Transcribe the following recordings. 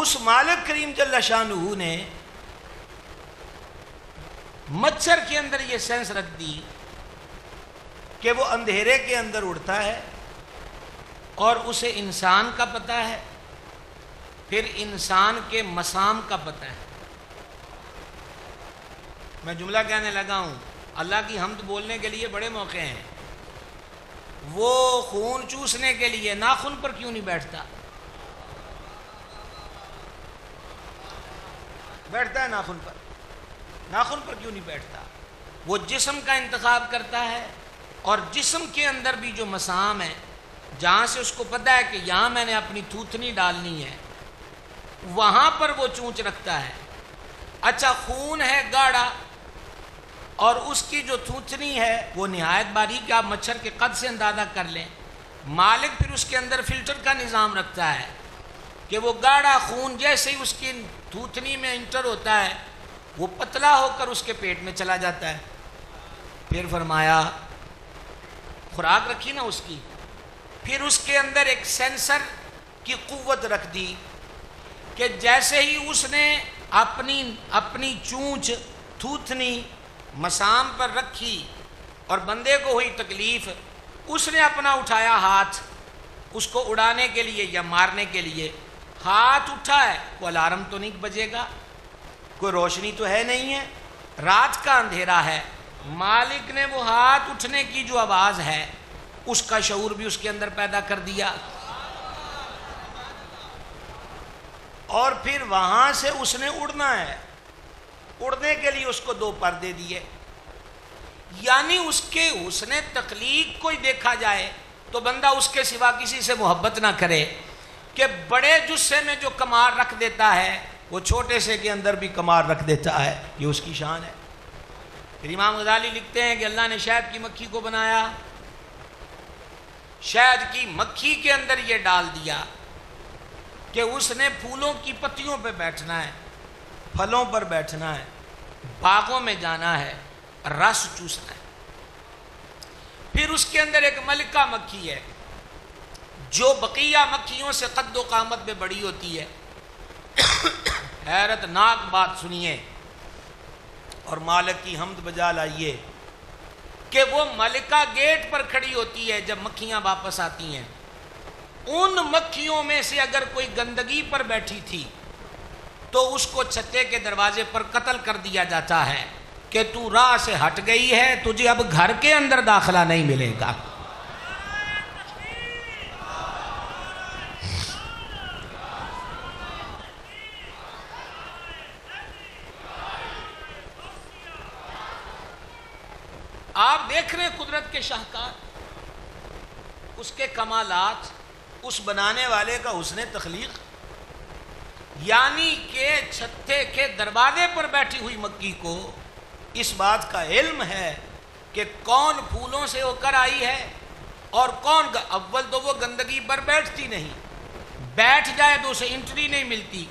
اس مالک کریم جل شانہ نے مچھر کے اندر یہ سینس رکھ دی کہ وہ اندھیرے کے اندر اڑتا ہے اور اسے انسان کا پتہ ہے، پھر انسان کے مسام کا پتہ ہے۔ میں جملہ کہنے لگا ہوں، اللہ کی حمد بولنے کے لیے بڑے موقع ہیں، وہ خون چوسنے کے لیے ناخن پر کیوں نہیں بیٹھتا؟ بیٹھتا ہے ناخن پر، ناخن پر کیوں نہیں بیٹھتا؟ وہ جسم کا انتخاب کرتا ہے، اور جسم کے اندر بھی جو مسام ہے، جہاں سے اس کو پتہ ہے کہ یہاں میں نے اپنی تھوتنی ڈالنی ہے، وہاں پر وہ چونچ رکھتا ہے۔ اچھا، خون ہے گاڑھا اور اس کی جو تھوتنی ہے وہ نہایت باریک، آپ مچھر کے قد سے اندازہ کر لیں۔ مالک پھر اس کے اندر فلٹر کا نظام رکھتا ہے کہ وہ گاڑھا خون جیسے ہی اس کی تھوتنی میں انٹر ہوتا ہے وہ پتلا ہو کر اس کے پیٹ میں چلا جاتا ہے۔ پھر فرمایا خوراک رکھی نا اس کی، پھر اس کے اندر ایک سینسر کی قوت رکھ دی کہ جیسے ہی اس نے اپنی چونچ تھوتنی مسام پر رکھی اور بندے کو ہوئی تکلیف، اس نے اپنا اٹھایا ہاتھ اس کو اڑانے کے لیے یا مارنے کے لیے، ہاتھ اٹھا ہے، کوئی الارم تو نہیں بجے گا، کوئی روشنی تو ہے نہیں ہے، رات کا اندھیرا ہے، مالک نے وہ ہاتھ اٹھنے کی جو آواز ہے اس کا شعور بھی اس کے اندر پیدا کر دیا، اور پھر وہاں سے اس نے اڑنا ہے، اڑنے کے لیے اس کو 2 پر دے دیے، یعنی اس کے حسن تخلیق کوئی دیکھا جائے تو بندہ اس کے سوا کسی سے محبت نہ کرے، کہ بڑے جسے میں جو کمار رکھ دیتا ہے وہ چھوٹے سے کے اندر بھی کمار رکھ دیتا ہے، یہ اس کی شان ہے۔ پھر امام غزالی لکھتے ہیں کہ اللہ نے شہد کی مکھی کو بنایا، شہد کی مکھی کے اندر یہ ڈال دیا کہ اس نے پھولوں کی پتیوں پہ بیٹھنا ہے، پھلوں پر بیٹھنا ہے، باغوں میں جانا ہے، رس چوسنا ہے۔ پھر اس کے اندر ایک ملکہ مکھی ہے جو بقیہ مکھیوں سے قد و قامت میں بڑی ہوتی ہے۔ حیرت ناک بات سنیے اور مالک کی حمد بجا لائیے کہ وہ ملکہ گیٹ پر کھڑی ہوتی ہے جب مکھیاں واپس آتی ہیں، ان مکھیوں میں سے اگر کوئی گندگی پر بیٹھی تھی تو اس کو چھتے کے دروازے پر قتل کر دیا جاتا ہے کہ تو راہ سے ہٹ گئی ہے، تجھے اب گھر کے اندر داخلہ نہیں ملے گا۔ آپ دیکھ رہے ہیں قدرت کے شاہکار، اس کے کمالات، اس بنانے والے کا حسن تخلیق، یعنی کہ چھتے کے دروازے پر بیٹھی ہوئی مکھی کو اس بات کا علم ہے کہ کون پھولوں سے ہو کر آئی ہے اور کون اول تو وہ گندگی پر بیٹھتی نہیں، بیٹھ جائے تو اسے انٹری نہیں ملتی۔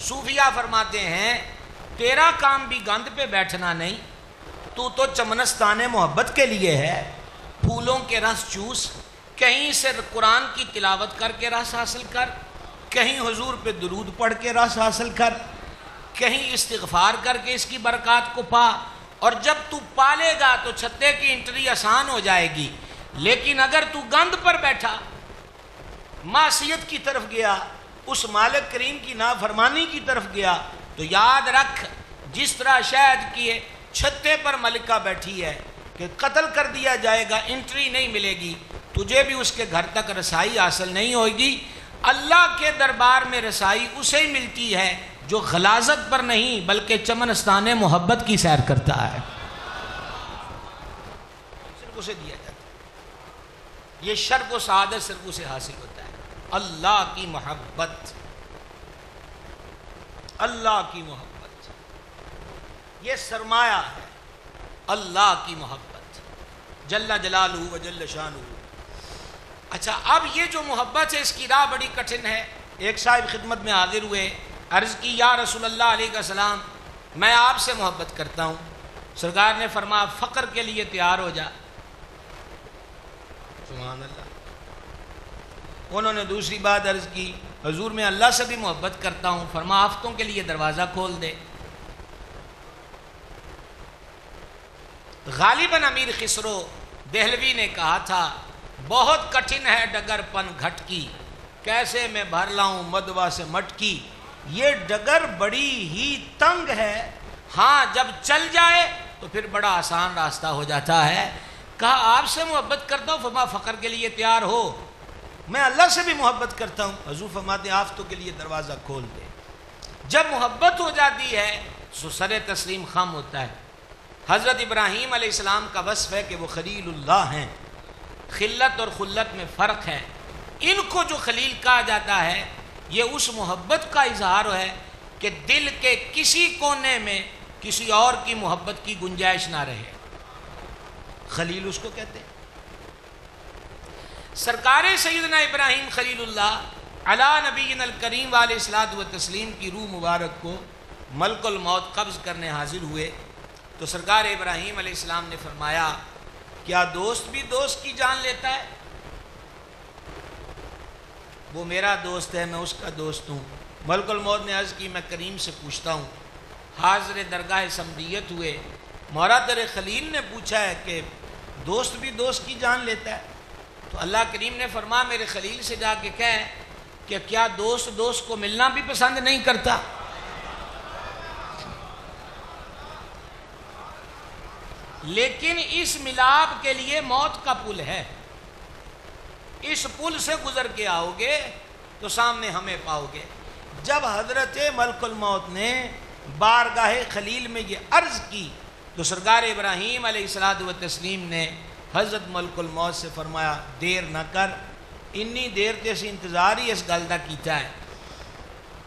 صوفیہ فرماتے ہیں تیرا کام بھی گند پہ بیٹھنا نہیں، تو چمنستان محبت کے لیے ہے، پھولوں کے رس چوس، کہیں سے قرآن کی تلاوت کر کے رس حاصل کر، کہیں حضور پہ درود پڑھ کے رس حاصل کر، کہیں استغفار کر کے اس کی برکات کو پا، اور جب تو پالے گا تو چھتے کی انٹری آسان ہو جائے گی۔ لیکن اگر تو گند پر بیٹھا، معصیت کی طرف گیا، اس مالک کریم کی نافرمانی کی طرف گیا، تو یاد رکھ جس طرح شہد کی چھتے پر ملکہ بیٹھی ہے کہ قتل کر دیا جائے گا، انٹری نہیں ملے گی، تجھے بھی اس کے گھر تک رسائی حاصل نہیں ہوگی۔ اللہ کے دربار میں رسائی اسے ہی ملتی ہے جو غلاظت پر نہیں بلکہ چمنستان محبت کی سیر کرتا ہے، صرف اسے دیا جاتا ہے، یہ شرف و سعادت صرف اسے حاصل ہوتا ہے۔ اللہ کی محبت، اللہ کی محبت یہ سرمایہ ہے، اللہ کی محبت جل جلالہ و جل شانہ۔ اچھا، اب یہ جو محبت ہے اس کی راہ بڑی کٹھن ہے۔ ایک صاحب خدمت میں حاضر ہوئے، عرض کی یا رسول اللہ علیہ السلام میں آپ سے محبت کرتا ہوں۔ سرکار نے فرمایا فقر کے لیے تیار ہو جا۔ سبحان اللہ۔ انہوں نے دوسری بات عرض کی حضور میں اللہ سے بھی محبت کرتا ہوں، فرما آفتوں کے لیے دروازہ کھول دے۔ غالباً امیر خسرو دہلوی نے کہا تھا بہت کٹھن ہے ڈگر پن گھٹ کی، کیسے میں بھر لاؤں مدوا سے مٹکی۔ یہ ڈگر بڑی ہی تنگ ہے، ہاں جب چل جائے تو پھر بڑا آسان راستہ ہو جاتا ہے۔ کہا آپ سے محبت کرتا ہوں، فرما فقر کے لیے تیار ہو۔ میں اللہ سے بھی محبت کرتا ہوں، حضور فرماتے ہیں آفتوں کے لیے دروازہ کھول دے۔ جب محبت ہو جاتی ہے تو سر تسلیم خم ہوتا ہے۔ حضرت ابراہیم علیہ السلام کا وصف ہے کہ وہ خلیل اللہ ہیں۔ خلت اور خلت میں فرق ہے۔ ان کو جو خلیل کہا جاتا ہے یہ اس محبت کا اظہار ہے کہ دل کے کسی کونے میں کسی اور کی محبت کی گنجائش نہ رہے، خلیل اس کو کہتے ہیں۔ سرکار سیدنا ابراہیم خلیل اللہ علی نبینا الکریم علیہ الصلوۃ والتسلیم کی روح مبارک کو ملک الموت قبض کرنے حاضر ہوئے تو سرکار ابراہیم علیہ السلام نے فرمایا کیا دوست بھی دوست کی جان لیتا ہے؟ وہ میرا دوست ہے، میں اس کا دوست ہوں۔ ملک الموت نے عرض کی میں کریم سے پوچھتا ہوں۔ حاضر درگاہ سمدیت ہوئے، مولا تیرے خلیل نے پوچھا ہے کہ دوست بھی دوست کی جان لیتا ہے؟ تو اللہ کریم نے فرمایا میرے خلیل سے جا کے کہے کہ کیا دوست دوست کو ملنا بھی پسند نہیں کرتا؟ لیکن اس ملاب کے لیے موت کا پل ہے، اس پل سے گزر کے آؤ گے تو سامنے ہمیں پاؤ گے۔ جب حضرت ملک الموت نے بارگاہ خلیل میں یہ عرض کی تو سرکار ابراہیم علیہ الصلوۃ والتسلیم نے حضرت ملک الموت سے فرمایا دیر نہ کر، انی دیر تے سے انتظار ہی اس گل دا کیتا ہے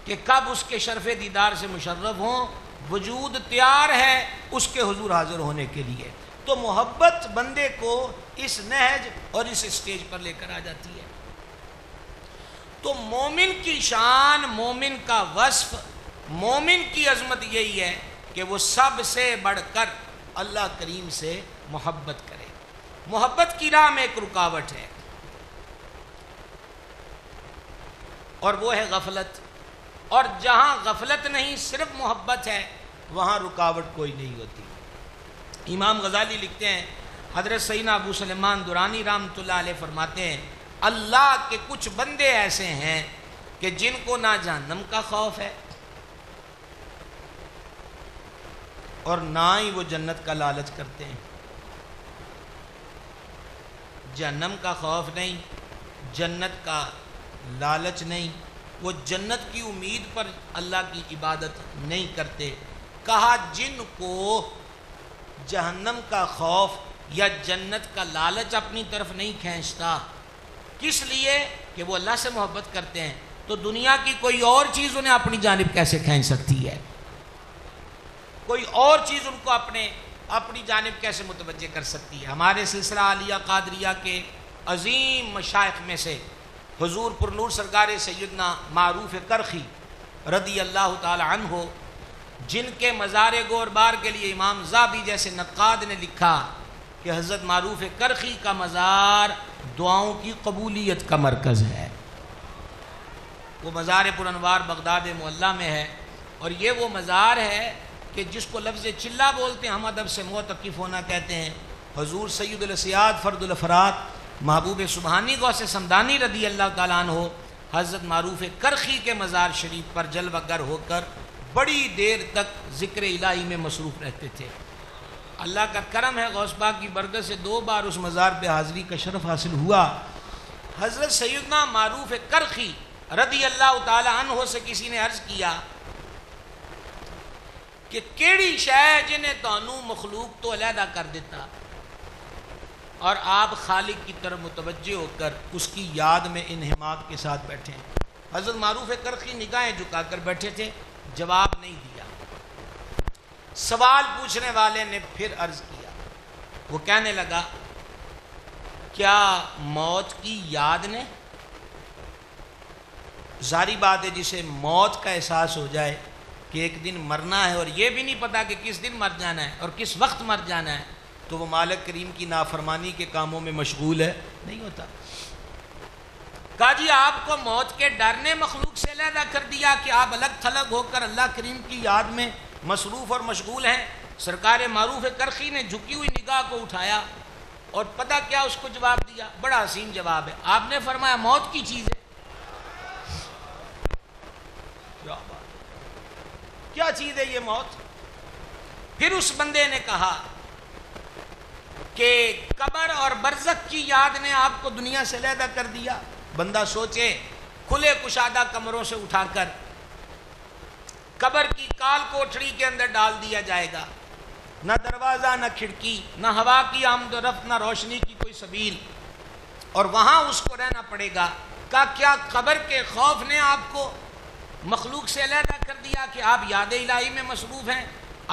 کہ کب اس کے شرف دیدار سے مشرف ہوں، وجود تیار ہے اس کے حضور حاضر ہونے کے لیے۔ تو محبت بندے کو اس نہج اور اس اسٹیج پر لے کر آ جاتی ہے۔ تو مومن کی شان، مومن کا وصف، مومن کی عظمت یہی ہے کہ وہ سب سے بڑھ کر اللہ کریم سے محبت کرے۔ محبت کی راہ میں ایک رکاوٹ ہے اور وہ ہے غفلت، اور جہاں غفلت نہیں صرف محبت ہے وہاں رکاوٹ کوئی نہیں ہوتی۔ امام غزالی لکھتے ہیں حضرت سیدنا ابو سلیمان درانی رحمۃ اللہ علیہ فرماتے ہیں اللہ کے کچھ بندے ایسے ہیں کہ جن کو نہ جہنم کا خوف ہے اور نہ ہی وہ جنت کا لالچ کرتے ہیں۔ جہنم کا خوف نہیں، جنت کا لالچ نہیں، وہ جنت کی امید پر اللہ کی عبادت نہیں کرتے۔ کہا جن کو جہنم کا خوف یا جنت کا لالچ اپنی طرف نہیں کھینچتا، کس لیے کہ وہ اللہ سے محبت کرتے ہیں، تو دنیا کی کوئی اور چیز انہیں اپنی جانب کیسے کھینچ سکتی ہے؟ کوئی اور چیز ان کو اپنی جانب کیسے متوجہ کر سکتی ہے؟ ہمارے سلسلہ عالیہ قادریہ کے عظیم مشائخ میں سے حضور پر نور سرکار سیدنا معروف کرخی رضی اللہ تعالی عنہ، جن کے مزار گور بار کے لیے امام زابی جیسے نقاد نے لکھا کہ حضرت معروف کرخی کا مزار دعاؤں کی قبولیت کا مرکز ہے۔ وہ مزار پر انوار بغداد معلیٰ میں ہے، اور یہ وہ مزار ہے کہ جس کو لفظ چلہ بولتے ہیں، ہم ادب سے معتکف ہونا کہتے ہیں۔ حضور سید الاسیاد فرد الافراد محبوب سبحانی غوث سمدانی رضی اللہ تعالیٰ عنہ حضرت معروف کرخی کے مزار شریف پر جلوہ گر ہو کر بڑی دیر تک ذکر الہی میں مصروف رہتے تھے۔ اللہ کا کرم ہے، غوث پاک کی برکت سے 2 بار اس مزار پہ حاضری کا شرف حاصل ہوا۔ حضرت سیدنا معروف کرخی رضی اللہ تعالی عنہ سے کسی نے عرض کیا کہ کیڑی شے جنہیں تانوں مخلوق تو علیحدہ کر دیتا اور آپ خالق کی طرف متوجہ ہو کر اس کی یاد میں انہماک کے ساتھ بیٹھے ہیں۔ حضرت معروف کرخی نگاہیں جھکا کر بیٹھے تھے، جواب نہیں دیا۔ سوال پوچھنے والے نے پھر عرض کیا، وہ کہنے لگا کیا موت کی یاد نے؟ ظاہری بات ہے جسے موت کا احساس ہو جائے کہ ایک دن مرنا ہے اور یہ بھی نہیں پتا کہ کس دن مر جانا ہے اور کس وقت مر جانا ہے، تو وہ مالک کریم کی نافرمانی کے کاموں میں مشغول ہے نہیں ہوتا۔ کہا جی آپ کو موت کے ڈر نے مخلوق سے علیحدہ کر دیا کہ آپ الگ تھلگ ہو کر اللہ کریم کی یاد میں مصروف اور مشغول ہیں؟ سرکار معروف کرخی نے جھکی ہوئی نگاہ کو اٹھایا اور پتہ کیا اس کو جواب دیا؟ بڑا حسین جواب ہے. آپ نے فرمایا موت کی چیز ہے. کیا بات، کیا چیز ہے یہ موت؟ پھر اس بندے نے کہا کہ قبر اور برزخ کی یاد نے آپ کو دنیا سے علیحدہ کر دیا. بندہ سوچے، کھلے کشادہ کمروں سے اٹھا کر قبر کی کال کوٹڑی کے اندر ڈال دیا جائے گا، نہ دروازہ نہ کھڑکی، نہ ہوا کی آمد و رفت، نہ روشنی کی کوئی سبیل، اور وہاں اس کو رہنا پڑے گا. کیا قبر کے خوف نے آپ کو مخلوق سے علیحدہ کر دیا کہ آپ یاد الہی میں مصروف ہیں؟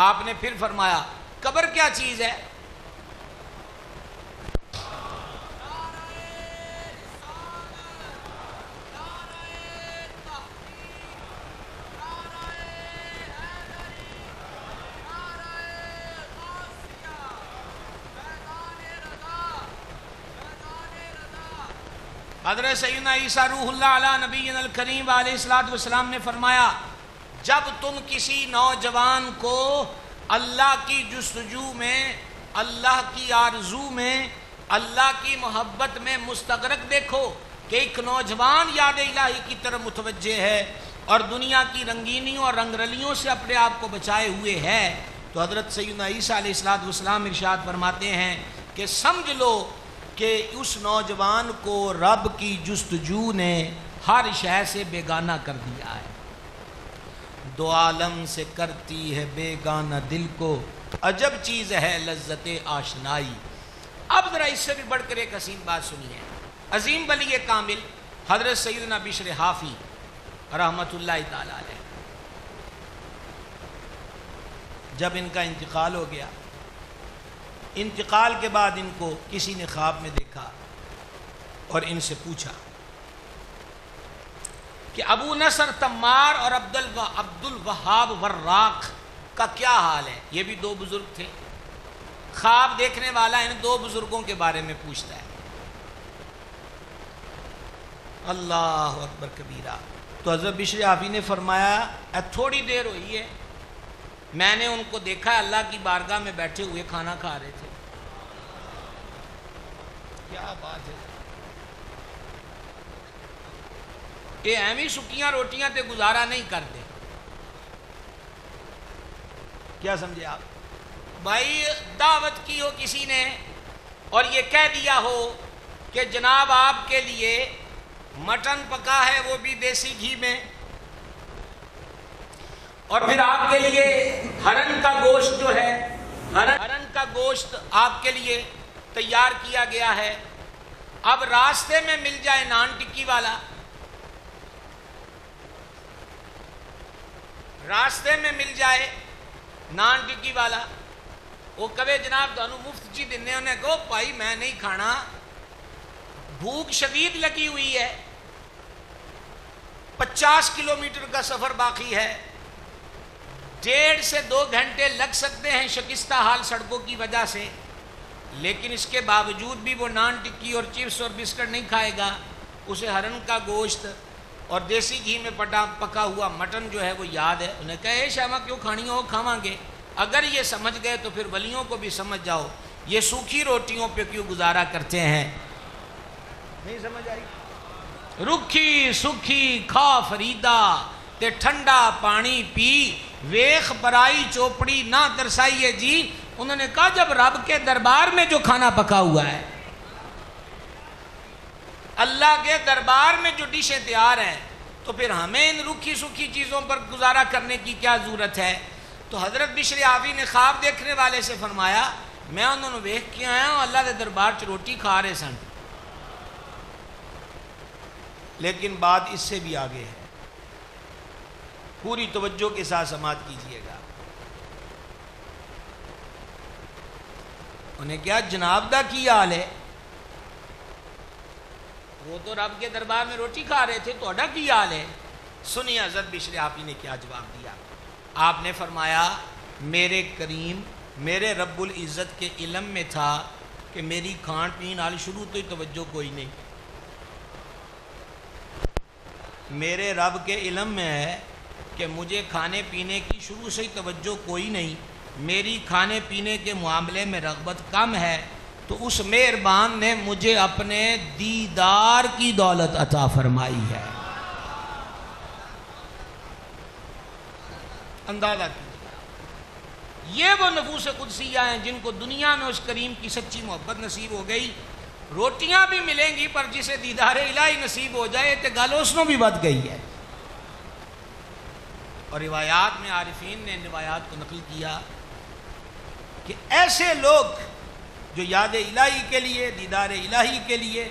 آپ نے پھر فرمایا قبر کیا چیز ہے؟ حضرت سیدنا عیسیٰ روح اللہ علیہ نبینا الکریم علیہ الصلوۃ والسلام نے فرمایا، جب تم کسی نوجوان کو اللہ کی جستجو میں، اللہ کی آرزو میں، اللہ کی محبت میں مستغرق دیکھو کہ ایک نوجوان یاد الہی کی طرف متوجہ ہے اور دنیا کی رنگینیوں اور رنگ رلیوں سے اپنے آپ کو بچائے ہوئے ہے، تو حضرت سیدنا عیسیٰ علیہ الصلوۃ والسلام ارشاد فرماتے ہیں کہ سمجھ لو کہ اس نوجوان کو رب کی جستجو نے ہر شے سے بیگانہ کر دیا ہے. دو عالم سے کرتی ہے بیگانہ دل کو، عجب چیز ہے لذت آشنائی. اب ذرا اس سے بھی بڑھ کر ایک عظیم بات سنیے. عظیم ولی کامل حضرت سیدنا بشر حافی رحمۃ اللہ تعالی علیہ، جب ان کا انتقال ہو گیا، انتقال کے بعد ان کو کسی نے خواب میں دیکھا اور ان سے پوچھا کہ ابو نصر تمار اور عبد الوہاب وراق کا کیا حال ہے؟ یہ بھی دو بزرگ تھے. خواب دیکھنے والا ان دو بزرگوں کے بارے میں پوچھتا ہے. اللہ اکبر کبیرہ. تو حضرت بشر حافی نے فرمایا تھوڑی دیر ہوئی ہے، میں نے ان کو دیکھا اللہ کی بارگاہ میں بیٹھے ہوئے کھانا کھا رہے تھے. کیا بات ہے! یہ ایویں سکیاں روٹیاں تے گزارا نہیں کرتے. کیا سمجھے آپ؟ بھائی دعوت کی ہو کسی نے اور یہ کہہ دیا ہو کہ جناب آپ کے لیے مٹن پکا ہے، وہ بھی دیسی گھی میں، اور پھر آپ کے لیے ہرن کا گوشت جو ہے، ہرن کا گوشت آپ کے لیے تیار کیا گیا ہے. اب راستے میں مل جائے نان ٹکی والا، راستے میں مل جائے نان ٹکی والا، وہ کہے جناب تانوں مفت جی دینے، انہیں کہو بھائی میں نہیں کھانا، بھوک شدید لگی ہوئی ہے، 50 کلومیٹر کا سفر باقی ہے، 1.5 سے 2 گھنٹے لگ سکتے ہیں شکستہ حال سڑکوں کی وجہ سے، لیکن اس کے باوجود بھی وہ نان ٹکی اور چپس اور بسکٹ نہیں کھائے گا. اسے ہرن کا گوشت اور دیسی گھی میں پکا ہوا مٹن جو ہے وہ یاد ہے. انہیں کہا اے شامہ کیوں کھانی ہو، کھاواں گے. اگر یہ سمجھ گئے تو پھر ولیوں کو بھی سمجھ جاؤ یہ سوکھی روٹیوں پہ کیوں گزارا کرتے ہیں. نہیں سمجھ آئی؟ رکھی سکھی کھا فریدا تے ٹھنڈا پانی پی، ویخ برائی چوپڑی نہ درسائیے جی. انہوں نے کہا جب رب کے دربار میں جو کھانا پکا ہوا ہے، اللہ کے دربار میں جو ڈشیں تیار ہیں، تو پھر ہمیں ان رکھی سکھی چیزوں پر گزارا کرنے کی کیا ضرورت ہے. تو حضرت بشر حافی نے خواب دیکھنے والے سے فرمایا میں انہوں نے ویکھ کے آیا ہوں اللہ کے دربار چ روٹی کھا رہے سن. لیکن بات اس سے بھی آگے ہے، پوری توجہ کے ساتھ سماعت کیجئے گا. انہیں کیا جناب دا کی حال ہے؟ وہ تو رب کے دربار میں روٹی کھا رہے تھے، توڑا کی حال ہے؟ سنیے حضرت بشر حافی نے کیا جواب دیا. آپ نے فرمایا میرے کریم میرے رب العزت کے علم میں تھا کہ میری کھان پین حال شروع تو ہی توجہ کوئی نہیں. میرے رب کے علم میں ہے کہ مجھے کھانے پینے کی شروع سے ہی توجہ کوئی نہیں، میری کھانے پینے کے معاملے میں رغبت کم ہے، تو اس مہربان نے مجھے اپنے دیدار کی دولت عطا فرمائی ہے۔ اندازہ کیجیے، یہ وہ نفوس قدسیہ ہیں جن کو دنیا میں اس کریم کی سچی محبت نصیب ہو گئی، روٹیاں بھی ملیں گی پر جسے دیدار الہی نصیب ہو جائے تو گل اس نوں بھی بد گئی ہے۔ اور روایات میں عارفین نے ان روایات کو نقل کیا کہ ایسے لوگ جو یاد الہی کے لیے، دیدار الہی کے لیے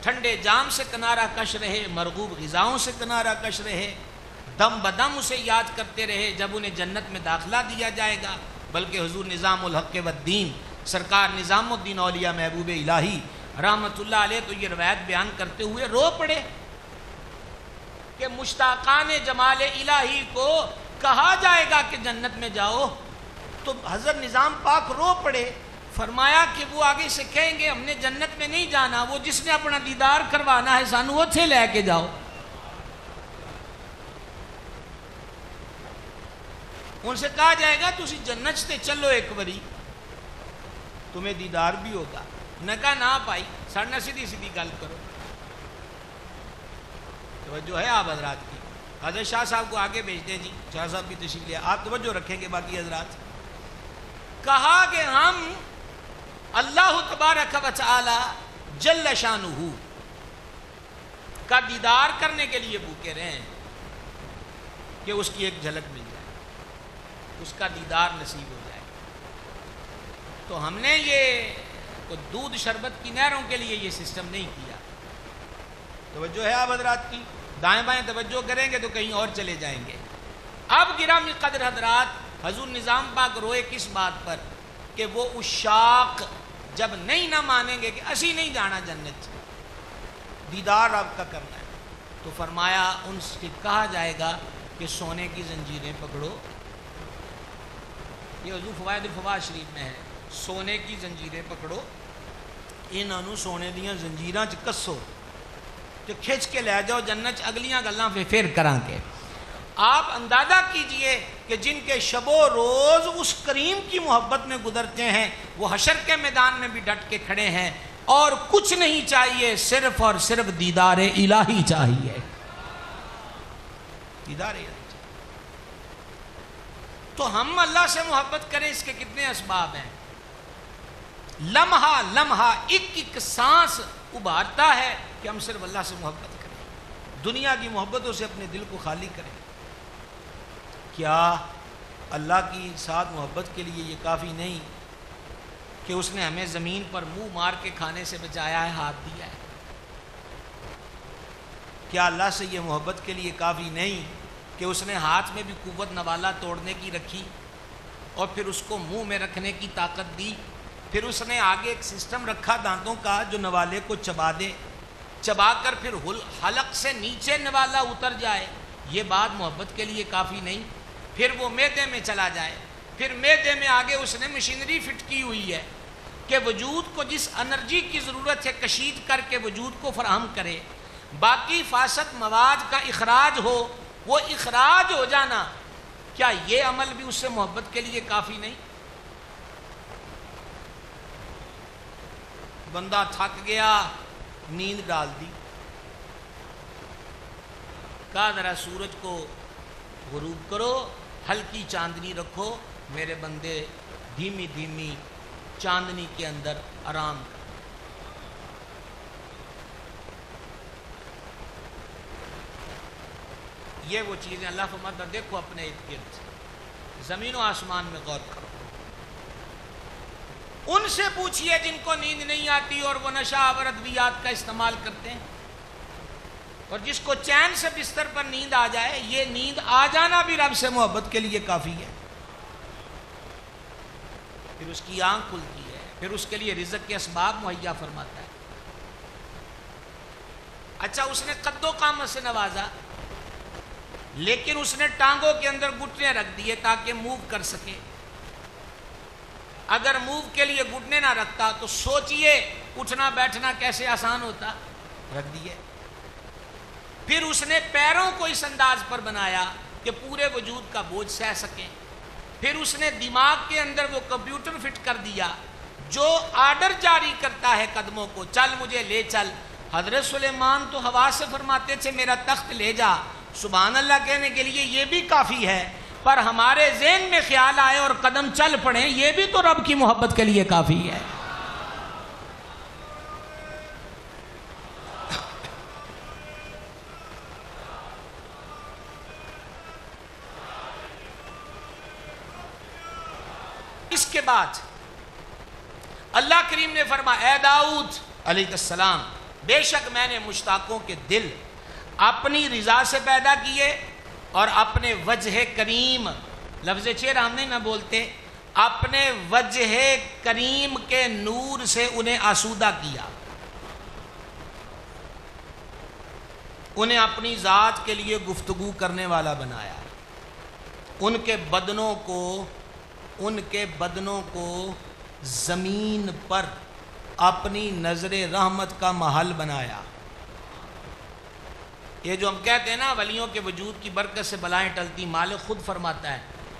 ٹھنڈے جام سے کنارہ کش رہے، مرغوب غذاؤں سے کنارہ کش رہے، دم بدم اسے یاد کرتے رہے جب انہیں جنت میں داخلہ دیا جائے گا، بلکہ حضور نظام الحق والدین سرکار نظام الدین اولیاء محبوب الہی رحمت اللہ علیہ تو یہ روایت بیان کرتے ہوئے رو پڑے کہ مشتاقان جمال الہی کو کہا جائے گا کہ جنت میں جاؤ، تو حضرت نظام پاک رو پڑے، فرمایا کہ وہ آگے سے کہیں گے ہم نے جنت میں نہیں جانا، وہ جس نے اپنا دیدار کروانا ہے سانو اتھے لے کے جاؤ۔ ان سے کہا جائے گا تسی جنت سے چلو ایک باری تمہیں دیدار بھی ہوگا۔ نے کہا نہ بھائی ساڑھنا سیدھی سیدھی گل کرو۔ توجہ ہے آپ حضرات کی؟ حضرت شاہ صاحب کو آگے بھیج دیں جی، شاہ صاحب بھی تشریف لیا، آپ توجہ رکھیں گے باقی حضرات۔ کہا کہ ہم اللہ تبارک و تعالی جل شانہ کا دیدار کرنے کے لیے بھوکے رہے ہیں کہ اس کی ایک جھلک مل جائے، اس کا دیدار نصیب ہو جائے۔ تو ہم نے یہ دودھ شربت کی نہروں کے لیے یہ سسٹم نہیں کیا۔ توجہ ہے آپ حضرات کی؟ دائیں بائیں توجہ کریں گے تو کہیں اور چلے جائیں گے۔ اب گرامی قدر حضرات، حضور نظام پاک روئے کس بات پر کہ وہ عشاق جب نہیں نہ مانیں گے کہ اسی نہیں جانا جنت، دیدار رب کا کرنا ہے، تو فرمایا ان سے کہا جائے گا کہ سونے کی زنجیریں پکڑو۔ یہ حضور فوائد الفوائد شریف میں ہے، سونے کی زنجیریں پکڑو، انہوں سونے دیاں زنجیراں چ کسو تو کھچ کے لے جاؤ جنت، اگلیاں گلاں پھر کران کے۔ آپ اندازہ کیجئے کہ جن کے شب و روز اس کریم کی محبت میں گزرتے ہیں، وہ حشر کے میدان میں بھی ڈٹ کے کھڑے ہیں اور کچھ نہیں چاہیے، صرف اور صرف دیدار الہی چاہیے، دیدار الہی چاہیے۔ تو ہم اللہ سے محبت کریں، اس کے کتنے اسباب ہیں؟ لمحہ لمحہ ایک ایک سانس ابھارتا ہے کہ ہم صرف اللہ سے محبت کریں، دنیا کی محبتوں سے اپنے دل کو خالی کریں۔ کیا اللہ کی ساتھ محبت کے لیے یہ کافی نہیں کہ اس نے ہمیں زمین پر منہ مار کے کھانے سے بچایا ہے، ہاتھ دیا ہے؟ کیا اللہ سے یہ محبت کے لیے کافی نہیں کہ اس نے ہاتھ میں بھی قوت نوالا توڑنے کی رکھی اور پھر اس کو منہ میں رکھنے کی طاقت دی، پھر اس نے آگے ایک سسٹم رکھا دانتوں کا جو نوالے کو چبا دے، چبا کر پھر حلق سے نیچے نوالا اتر جائے؟ یہ بات محبت کے لیے کافی نہیں؟ پھر وہ معدے میں چلا جائے، پھر معدے میں آگے اس نے مشینری فٹ کی ہوئی ہے کہ وجود کو جس انرجی کی ضرورت ہے کشید کر کے وجود کو فراہم کرے، باقی فاسد مواد کا اخراج ہو، وہ اخراج ہو جانا، کیا یہ عمل بھی اس سے محبت کے لیے کافی نہیں؟ بندہ تھک گیا، نیند ڈال دی، کہا ذرا سورج کو غروب کرو، ہلکی چاندنی رکھو، میرے بندے دھیمی دھیمی چاندنی کے اندر آرام کر۔ یہ وہ چیزیں اللہ فرماتا ہے دیکھو اپنے ارد گرد، زمین و آسمان میں غور کرو۔ ان سے پوچھئے جن کو نیند نہیں آتی اور وہ نشہ آور ادویات کا استعمال کرتے ہیں، اور جس کو چین سے بستر پر نیند آ جائے، یہ نیند آ جانا بھی رب سے محبت کے لیے کافی ہے۔ پھر اس کی آنکھ کھلتی ہے، پھر اس کے لیے رزق کے اسباب مہیا فرماتا ہے۔ اچھا اس نے قد و قامت سے نوازا، لیکن اس نے ٹانگوں کے اندر گھٹنے رکھ دیے تاکہ موو کر سکے۔ اگر موو کے لیے گھٹنے نہ رکھتا تو سوچئے اٹھنا بیٹھنا کیسے آسان ہوتا، رکھ دیے۔ پھر اس نے پیروں کو اس انداز پر بنایا کہ پورے وجود کا بوجھ سہ سکیں. پھر اس نے دماغ کے اندر وہ کمپیوٹر فٹ کر دیا جو آرڈر جاری کرتا ہے قدموں کو، چل مجھے لے چل. حضرت سلیمان تو ہوا سے فرماتے تھے میرا تخت لے جا، سبحان اللہ کہنے کے لیے یہ بھی کافی ہے، پر ہمارے ذہن میں خیال آئے اور قدم چل پڑیں، یہ بھی تو رب کی محبت کے لیے کافی ہے. اس کے بعد اللہ کریم نے فرمایا اے داؤد علیہ السلام، بے شک میں نے مشتاقوں کے دل اپنی رضا سے پیدا کیے اور اپنے وجہ کریم، لفظ چہرہ ہم نہیں نہ بولتے، اپنے وجہ کریم کے نور سے انہیں آسودہ کیا، انہیں اپنی ذات کے لیے گفتگو کرنے والا بنایا، ان کے بدنوں کو زمین پر اپنی نظر رحمت کا محل بنایا. یہ جو ہم کہتے ہیں نا ولیوں کے وجود کی برکت سے بلائیں ٹلتی، مالک خود فرماتا ہے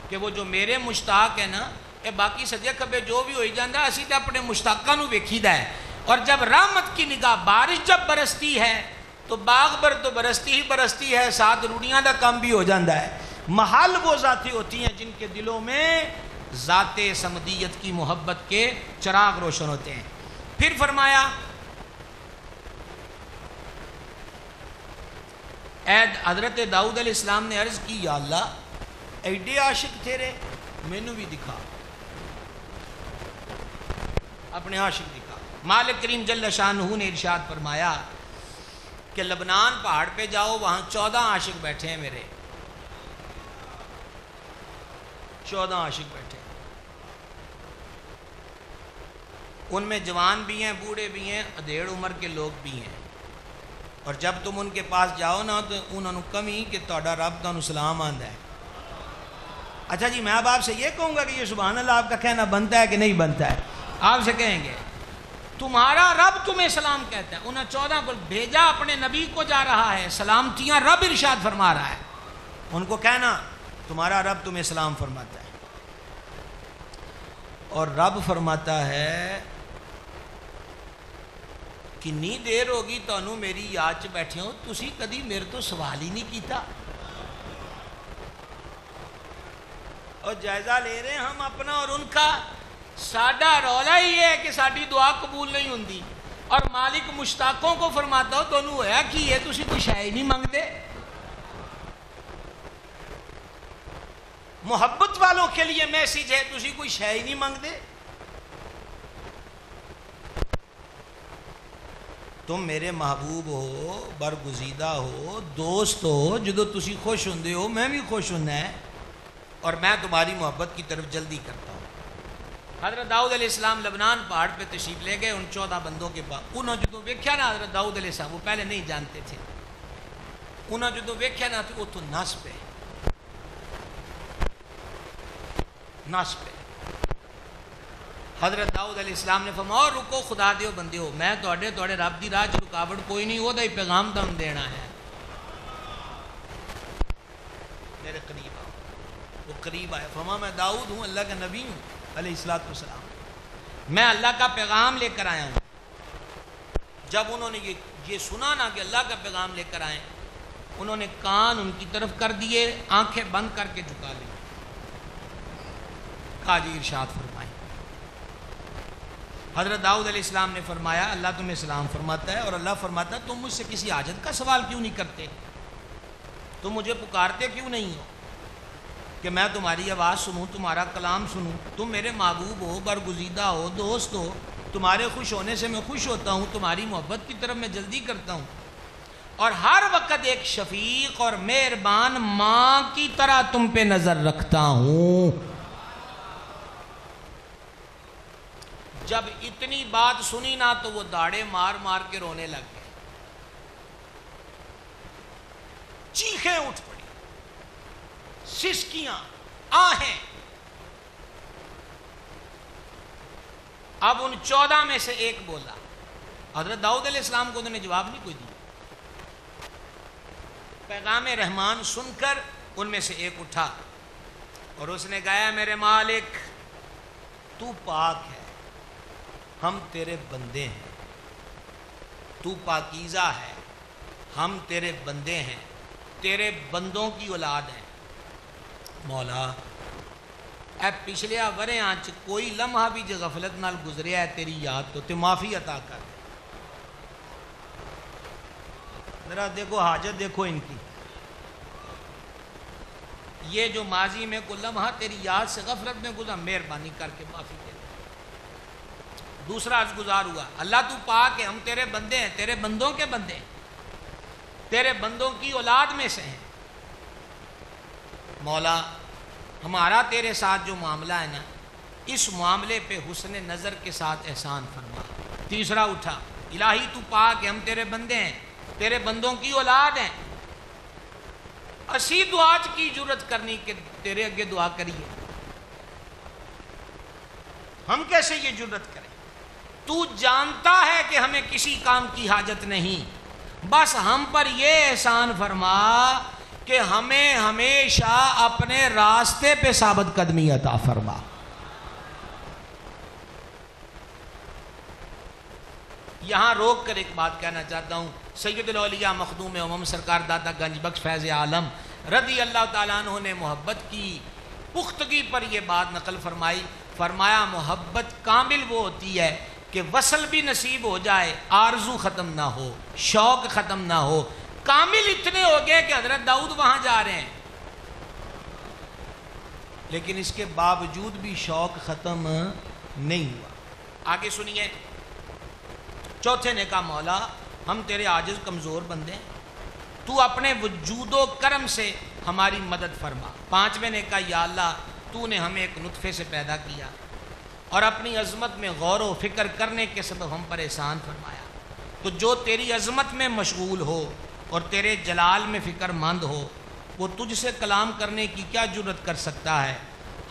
کہ وہ جو میرے مشتاق ہیں نا، یہ باقی سجے کبے جو بھی ہوئی جاندہ اسی تے اپنے مشتاقہ نو ویکھیدا ہے. اور جب رحمت کی نگاہ، بارش جب برستی ہے تو باغ بر تو برستی ہی برستی ہے، ساتھ روڑیاں دا کم بھی ہو جاندہ ہے. محل وہ ذاتی ہوتی ہیں جن کے دلوں میں ذات سمدیت کی محبت کے چراغ روشن ہوتے ہیں. پھر فرمایا اے حضرت داؤد علیہ السلام نے عرض کی یا اللہ ایڈے عاشق تیرے، مینوں بھی دکھا، اپنے عاشق دکھا. مالک کریم جل شانہ نے ارشاد فرمایا کہ لبنان پہاڑ پہ جاؤ، وہاں 14 عاشق بیٹھے ہیں میرے، 14 عاشق بیٹھے، ان میں جوان بھی ہیں، بوڑھے بھی ہیں، ادھیڑ عمر کے لوگ بھی ہیں. اور جب تم ان کے پاس جاؤ نا تو انہوں نے کمی کہ تہاڈا رب تانوں سلام آندا ہے. اچھا جی میں اب آپ سے یہ کہوں گا کہ یہ سبحان اللہ آپ کا کہنا بنتا ہے کہ نہیں بنتا ہے؟ آپ سے کہیں گے تمہارا رب تمہیں سلام کہتا ہے. انہیں 14 کو بھیجا، اپنے نبی کو جا رہا ہے، سلامتیاں رب ارشاد فرما رہا ہے، ان کو کہنا تمہارا رب تمہیں سلام فرماتا ہے. اور رب فرماتا ہے کنی دیر ہوگی تانوں میری یاد چ بیٹھے ہو، تسی کدی میرے تو سوال ہی نہیں کیتا. اور جائزہ لے رہے ہیں ہم اپنا اور ان کا. ساڈا رولا ہی ہے کہ ساڈی دعا قبول نہیں ہوندی، اور مالک مشتاقوں کو فرماتا ہو تانوں ہویا کہ یہ تسی کوئی شے ہی نہیں منگدے. محبت والوں کے لیے میسیج ہے تسی کوئی شے ہی نہیں منگدے. تم میرے محبوب ہو، برگزیدہ ہو، دوست ہو، جدو تسی خوش ہوندے ہو میں بھی خوش ہونا ہے، اور میں تمہاری محبت کی طرف جلدی کرتا ہوں. حضرت داؤد علیہ السلام لبنان پہاڑ پہ تشریف لے گئے ان 14 بندوں کے بعد. انہوں جدو ویکھیا نا حضرت داؤد علیہ السلام، وہ پہلے نہیں جانتے تھے، انہوں جدو ویکھیا نا تو وہ تو نس پہ حضرت داؤد علیہ السلام نے فرمایا اور رکو خدا دیو بندے ہو، میں توڑے رب دی راہ چ رکاوٹ کوئی نہیں، وہ دا ہی پیغام تم دینا ہے، میرے قریب آؤ. وہ قریب آئے، فرمایا میں داؤد ہوں، اللہ کا نبی ہوں علیہ السلام، میں اللہ کا پیغام لے کر آیا ہوں. جب انہوں نے یہ سنا نا کہ اللہ کا پیغام لے کر آئے، انہوں نے کان ان کی طرف کر دیے، آنکھیں بند کر کے جھکا لی. کہا جی ارشاد فرمائیں. حضرت داؤد علیہ السلام نے فرمایا اللہ تمہیں سلام فرماتا ہے، اور اللہ فرماتا ہے تم مجھ سے کسی حاجت کا سوال کیوں نہیں کرتے، تم مجھے پکارتے کیوں نہیں ہو کہ میں تمہاری آواز سنوں، تمہارا کلام سنوں. تم میرے محبوب ہو، برگزیدہ ہو، دوست ہو، تمہارے خوش ہونے سے میں خوش ہوتا ہوں، تمہاری محبت کی طرف میں جلدی کرتا ہوں، اور ہر وقت ایک شفیق اور مہربان ماں کی طرح تم پہ نظر رکھتا ہوں. جب اتنی بات سنی نا تو وہ داڑے مار مار کے رونے لگ گئے، چیخیں اٹھ پڑی، سسکیاں، آہیں. اب ان 14 میں سے ایک بولا. حضرت داؤد علیہ السلام کو انہوں نے جواب نہیں کوئی دیا. پیغام رحمان سن کر ان میں سے ایک اٹھا اور اس نے کہا میرے مالک تو پاک ہے، ہم تیرے بندے ہیں، تو پاکیزہ ہے، ہم تیرے بندے ہیں، تیرے بندوں کی اولاد ہیں۔ مولا اے پچھلے ورے آنچ کوئی لمحہ بھی جو غفلت نال گزریا ہے تیری یاد تو تے معافی عطا کر۔ ذرا دیکھو حاجت دیکھو ان کی، یہ جو ماضی میں کوئی لمحہ تیری یاد سے غفلت میں گزرا، مہربانی کر کے معافی دے۔ دوسرا عرض گزار ہوا، اللہ تو پاک ہے، ہم تیرے بندے ہیں، تیرے بندوں کے بندے ہیں، تیرے بندوں کی اولاد میں سے ہیں۔ مولا ہمارا تیرے ساتھ جو معاملہ ہے نا، اس معاملے پہ حسن نظر کے ساتھ احسان فرما۔ تیسرا اٹھا، الہی تو پاک ہے، ہم تیرے بندے ہیں، تیرے بندوں کی اولاد ہیں۔ اسی دعا کی جرت کرنی کہ تیرے اگے دعا کریے، ہم کیسے یہ جرت کریں؟ تو جانتا ہے کہ ہمیں کسی کام کی حاجت نہیں، بس ہم پر یہ احسان فرما کہ ہمیں ہمیشہ اپنے راستے پہ ثابت قدمی عطا فرما۔ یہاں روک کر ایک بات کہنا چاہتا ہوں، سید الاولیاء مخدوم امم سرکار داتا گنج بخش فیض عالم رضی اللہ تعالیٰ عنہ نے محبت کی پختگی پر یہ بات نقل فرمائی، فرمایا محبت کامل وہ ہوتی ہے کہ وصل بھی نصیب ہو جائے، آرزو ختم نہ ہو، شوق ختم نہ ہو۔ کامل اتنے ہو گئے کہ حضرت داؤد وہاں جا رہے ہیں، لیکن اس کے باوجود بھی شوق ختم نہیں ہوا۔ آگے سنیے، چوتھے نے کہا مولا ہم تیرے عاجز کمزور بندے ہیں، تو اپنے وجود و کرم سے ہماری مدد فرما۔ پانچویں نے کہا یا اللہ تو نے ہمیں ایک نطفے سے پیدا کیا اور اپنی عظمت میں غور و فکر کرنے کے سبب ہم پر احسان فرمایا، تو جو تیری عظمت میں مشغول ہو اور تیرے جلال میں فکر مند ہو وہ تجھ سے کلام کرنے کی کیا جرت کر سکتا ہے؟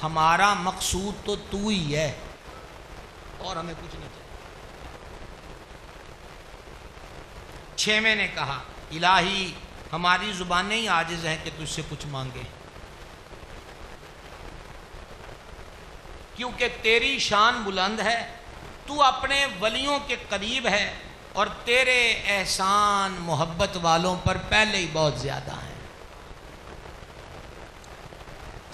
ہمارا مقصود تو تو ہی ہے اور ہمیں کچھ نہیں چاہیے۔ چھویں نے کہا الہی ہماری زبانیں ہی عاجز ہیں کہ تجھ سے کچھ مانگے، کیونکہ تیری شان بلند ہے، تو اپنے ولیوں کے قریب ہے اور تیرے احسان محبت والوں پر پہلے ہی بہت زیادہ ہیں۔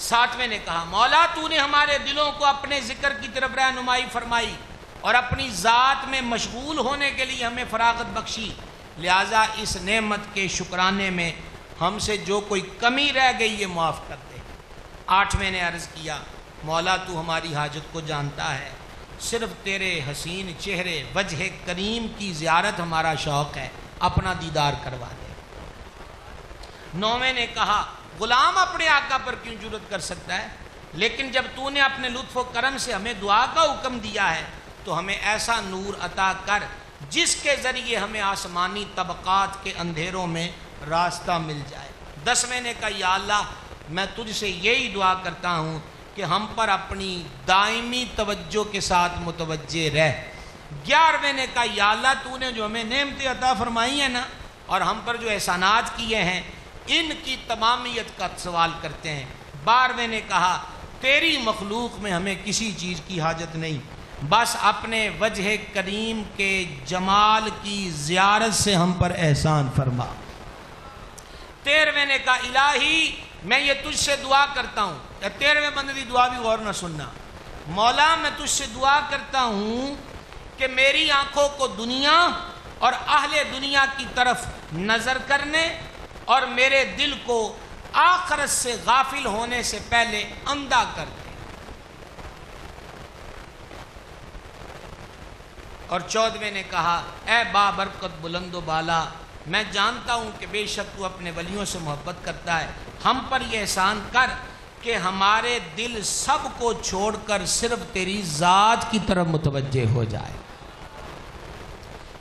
ساتویں نے کہا مولا تو نے ہمارے دلوں کو اپنے ذکر کی طرف رہنمائی فرمائی اور اپنی ذات میں مشغول ہونے کے لیے ہمیں فراغت بخشی، لہٰذا اس نعمت کے شکرانے میں ہم سے جو کوئی کمی رہ گئی یہ معاف کر دے۔ آٹھویں نے عرض کیا مولا تو ہماری حاجت کو جانتا ہے، صرف تیرے حسین چہرے وجہ کریم کی زیارت ہمارا شوق ہے، اپنا دیدار کروا دے۔ نویں نے کہا غلام اپنے آقا پر کیوں جرت کر سکتا ہے، لیکن جب تو نے اپنے لطف و کرم سے ہمیں دعا کا حکم دیا ہے تو ہمیں ایسا نور عطا کر جس کے ذریعے ہمیں آسمانی طبقات کے اندھیروں میں راستہ مل جائے۔ دسویں نے کہا یا اللہ میں تجھ سے یہی دعا کرتا ہوں کہ ہم پر اپنی دائمی توجہ کے ساتھ متوجہ رہ۔ گیارہویں نے کہا یا اللہ تو نے جو ہمیں نعمتیں عطا فرمائی ہیں نا اور ہم پر جو احسانات کیے ہیں ان کی تمامیت کا سوال کرتے ہیں۔ بارہویں نے کہا تیری مخلوق میں ہمیں کسی چیز کی حاجت نہیں، بس اپنے وجہ کریم کے جمال کی زیارت سے ہم پر احسان فرما۔ تیرہویں نے کہا الہی میں یہ تجھ سے دعا کرتا ہوں، یا تیرہویں بندے کی دعا بھی غور نہ سننا، مولا میں تجھ سے دعا کرتا ہوں کہ میری آنکھوں کو دنیا اور اہل دنیا کی طرف نظر کرنے اور میرے دل کو آخرت سے غافل ہونے سے پہلے اندھا کر دے۔ اور چودہویں نے کہا اے بابرکت بلند و بالا میں جانتا ہوں کہ بے شک تو اپنے ولیوں سے محبت کرتا ہے، ہم پر یہ احسان کر کہ ہمارے دل سب کو چھوڑ کر صرف تیری ذات کی طرف متوجہ ہو جائے۔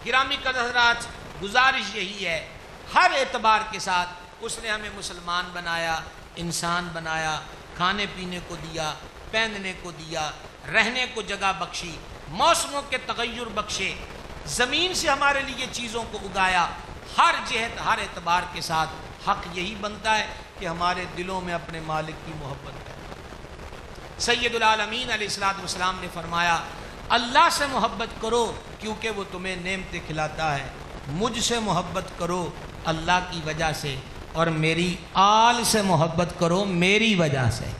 گرامی قدر حضرات گزارش یہی ہے، ہر اعتبار کے ساتھ اس نے ہمیں مسلمان بنایا، انسان بنایا، کھانے پینے کو دیا، پہننے کو دیا، رہنے کو جگہ بخشی، موسموں کے تغیر بخشے، زمین سے ہمارے لیے چیزوں کو اگایا، ہر جہت ہر اعتبار کے ساتھ حق یہی بنتا ہے کہ ہمارے دلوں میں اپنے مالک کی محبت ہے۔ سید العالمین علیہ الصلوۃ والسلام نے فرمایا اللہ سے محبت کرو کیونکہ وہ تمہیں نعمتیں کھلاتا ہے، مجھ سے محبت کرو اللہ کی وجہ سے، اور میری آل سے محبت کرو میری وجہ سے۔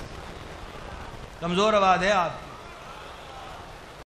کمزور آواز ہے آپ